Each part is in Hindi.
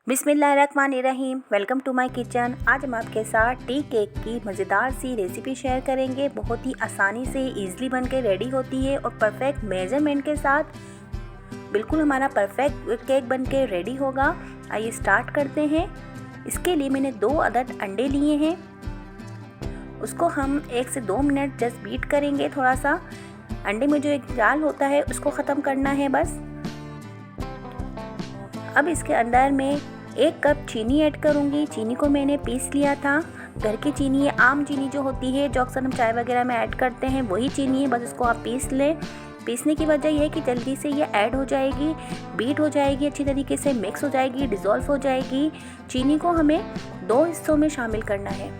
बिस्मिल्लाहिर्रहमानिर्रहीम। Welcome to my kitchen. आज हम आपके साथ टी केक की मज़ेदार सी रेसिपी शेयर करेंगे। बहुत ही आसानी से ईज़िली बन के रेडी होती है और परफेक्ट मेजरमेंट के साथ बिल्कुल हमारा परफेक्ट केक बन के रेडी होगा। आइए स्टार्ट करते हैं। इसके लिए मैंने 2 अदद अंडे लिए हैं। उसको हम 1 से 2 मिनट जस्ट बीट करेंगे। थोड़ा सा अंडे में जो एक जाल होता है उसको ख़त्म करना है बस। अब इसके अंदर मैं 1 कप चीनी ऐड करूँगी। चीनी को मैंने पीस लिया था। घर की चीनी है, आम चीनी जो होती है जो अक्सर हम चाय वगैरह में ऐड करते हैं वही चीनी है, बस इसको आप पीस लें। पीसने की वजह यह है कि जल्दी से ये ऐड हो जाएगी, बीट हो जाएगी, अच्छी तरीके से मिक्स हो जाएगी, डिज़ोल्व हो जाएगी। चीनी को हमें 2 हिस्सों में शामिल करना है,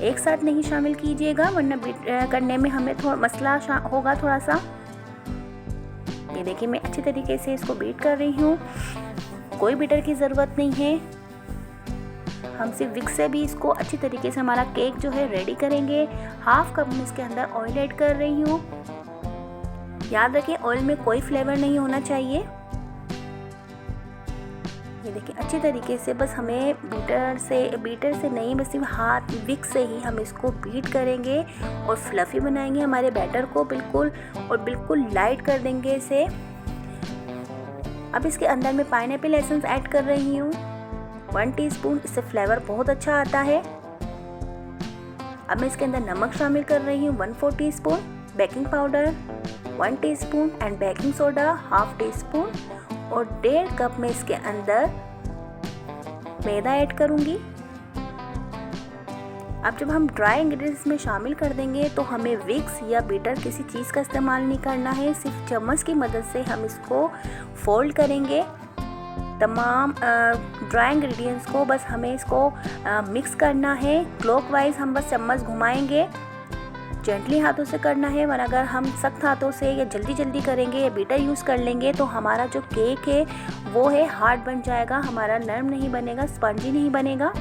एक साथ नहीं शामिल कीजिएगा वरना बीट करने में हमें थोड़ा मसला होगा थोड़ा सा। ये देखिए मैं अच्छी तरीके से इसको बीट कर रही हूँ। कोई बीटर की ज़रूरत नहीं है, हम सिर्फ विक्स से भी इसको अच्छी तरीके से हमारा केक जो है रेडी करेंगे। 1/2 कप में इसके अंदर ऑयल ऐड कर रही हूँ। याद रखिए ऑयल में कोई फ्लेवर नहीं होना चाहिए। ये देखिए अच्छी तरीके से बस हमें बीटर से नहीं, बस सिर्फ हाथ विक्स से ही हम इसको बीट करेंगे और फ्लफ़ी बनाएंगे हमारे बैटर को बिल्कुल, और बिल्कुल लाइट कर देंगे इसे। अब इसके अंदर मैं पाइनएप्पल एसेंस ऐड कर रही हूँ 1 टीस्पून। इससे फ्लेवर बहुत अच्छा आता है। अब मैं इसके अंदर नमक शामिल कर रही हूँ 1/4 teaspoon, baking powder 1 teaspoon and baking soda 1/2 teaspoon, और 1.5 कप में इसके अंदर मैदा ऐड करूँगी। अब जब हम ड्राई इंग्रेडिएंट्स में शामिल कर देंगे तो हमें विक्स या बीटर किसी चीज़ का इस्तेमाल नहीं करना है, सिर्फ चम्मच की मदद से हम इसको फोल्ड करेंगे। तमाम ड्राई इंग्रेडिएंट्स को बस हमें इसको मिक्स करना है। क्लॉकवाइज हम बस चम्मच घुमाएंगे, जेंटली हाथों से करना है, वरना अगर हम सख्त हाथों से या जल्दी करेंगे या बीटर यूज़ कर लेंगे तो हमारा जो केक है वो है हार्ड बन जाएगा, हमारा नरम नहीं बनेगा, स्पंजी नहीं बनेगा।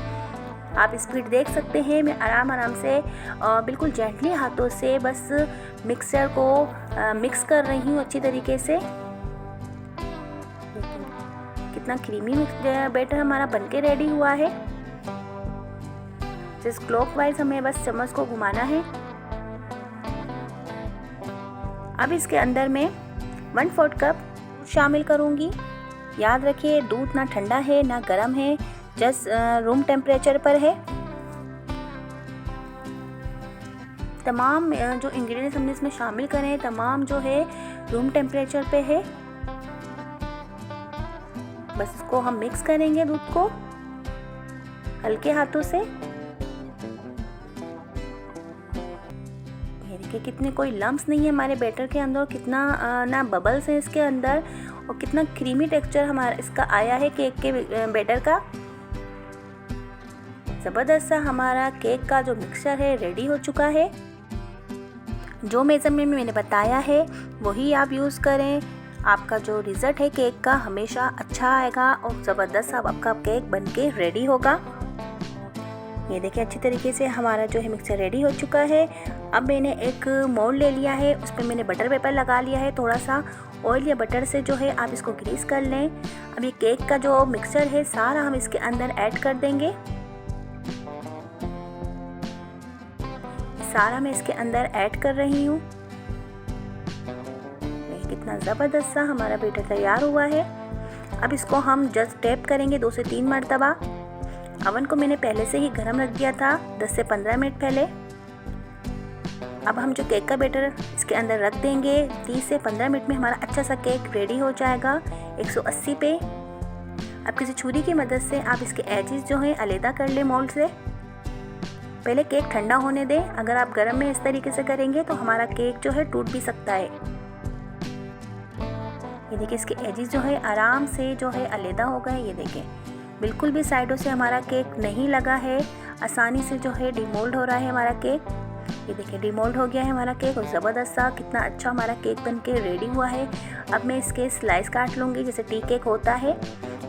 आप स्पीड देख सकते हैं, मैं आराम से बिल्कुल जेंटली हाथों से बस मिक्सचर को मिक्स कर रही हूँ अच्छी तरीके से। कितना क्रीमी बैटर हमारा बनके रेडी हुआ है। जिस क्लॉकवाइज हमें बस चम्मच को घुमाना है। अब इसके अंदर मैं 1/4 कप शामिल करूँगी। याद रखिए दूध ना ठंडा है ना गर्म है, जस्ट रूम टेम्परेचर पर है। तमाम जो इंग्रेडिएंट्स हमने इसमें शामिल करे हैं तमाम जो है रूम टेम्परेचर पे है। बस इसको हम मिक्स करेंगे दूध को हल्के हाथों से। देखिए कितने कोई लम्प्स नहीं है हमारे बैटर के अंदर, कितना ना बबल्स हैं इसके अंदर, और कितना क्रीमी टेक्सचर हमारा इसका आया है केक के बैटर का। ज़बरदस्त सा हमारा केक का जो मिक्सचर है रेडी हो चुका है। जो मेजरमेंट में मैंने बताया है वही आप यूज़ करें। आपका जो रिज़ल्ट है केक का हमेशा अच्छा आएगा और ज़बरदस्त सा आपका केक बनके रेडी होगा। ये देखिए अच्छी तरीके से हमारा जो है मिक्सचर रेडी हो चुका है। अब मैंने एक मोल्ड ले लिया है, उस पर मैंने बटर पेपर लगा लिया है। थोड़ा सा ऑयल या बटर से जो है आप इसको ग्रीस कर लें। अब ये केक का जो मिक्सचर है सारा हम इसके अंदर ऐड कर देंगे। सारा मैं इसके अंदर ऐड कर रही हूँ। कितना ज़बरदस्त सा हमारा बैटर तैयार हुआ है। अब इसको हम जस्ट टैप करेंगे 2 से 3 मरतबा। अवन को मैंने पहले से ही गर्म रख दिया था 10 से 15 मिनट पहले। अब हम जो केक का बैटर इसके अंदर रख देंगे। 30 से 15 मिनट में हमारा अच्छा सा केक रेडी हो जाएगा 180 पे। अब किसी छुरी की मदद से आप इसके एजेस जो हैं अलग कर लें मोल्ड से। पहले केक ठंडा होने दें, अगर आप गर्म में इस तरीके से करेंगे तो हमारा केक जो है टूट भी सकता है। ये देखिए इसके एजेस जो है आराम से जो है अलग हो गए। ये देखिए बिल्कुल भी साइडों से हमारा केक नहीं लगा है, आसानी से जो है डिमोल्ड हो रहा है हमारा केक। ये देखिए डिमोल्ड हो गया है हमारा केक और ज़बरदस्त सा कितना अच्छा हमारा केक बनके रेडी हुआ है। अब मैं इसके स्लाइस काट लूँगी जैसे टी केक होता है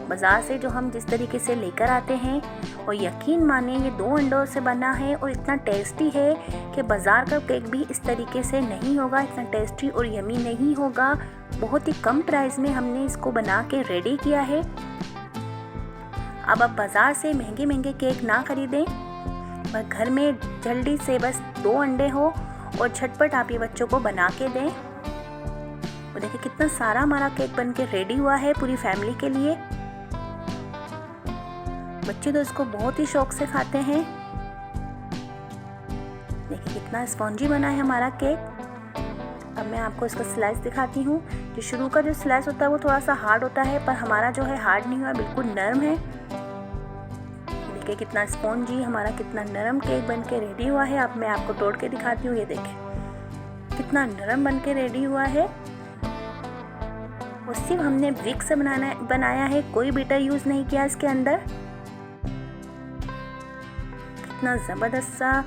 बाज़ार से जो हम जिस तरीके से लेकर आते हैं। और यकीन माने ये 2 अंडों से बना है और इतना टेस्टी है कि बाज़ार का केक भी इस तरीके से नहीं होगा, इतना टेस्टी और यमी नहीं होगा। बहुत ही कम प्राइस में हमने इसको बना के रेडी किया है। अब आप बाज़ार से महंगे महंगे केक ना खरीदें, पर घर में जल्दी से बस 2 अंडे हो और झटपट आप ये बच्चों को बना के दें। और देखिए कितना सारा हमारा केक बन के रेडी हुआ है पूरी फैमिली के लिए। बच्चे तो इसको बहुत ही शौक से खाते हैं। देखिए कितना स्पॉन्जी बना है हमारा केक। अब मैं आपको इसका स्लाइस दिखाती हूँ। जो शुरू का जो स्लाइस होता है वो थोड़ा सा हार्ड होता है, पर हमारा जो है हार्ड नहीं हुआ, बिल्कुल नरम है। देखिए कितना स्पॉन्जी हमारा कितना नरम केक बन के रेडी हुआ है। अब मैं आपको तोड़ के दिखाती हूँ। ये देखिए कितना नरम बन के रेडी हुआ है। और सिर्फ हमने विक से बनाया है, कोई बीटर यूज़ नहीं किया इसके अंदर। कितना ज़बरदस्त सा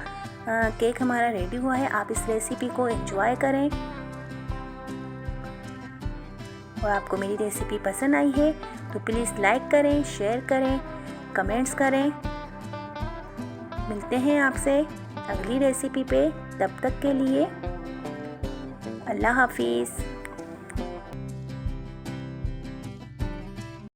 केक हमारा रेडी हुआ है। आप इस रेसिपी को एंजॉय करें। और आपको मेरी रेसिपी पसंद आई है तो प्लीज़ लाइक करें, शेयर करें, कमेंट्स करें। मिलते हैं आपसे अगली रेसिपी पे। तब तक के लिए अल्लाह हाफिज़।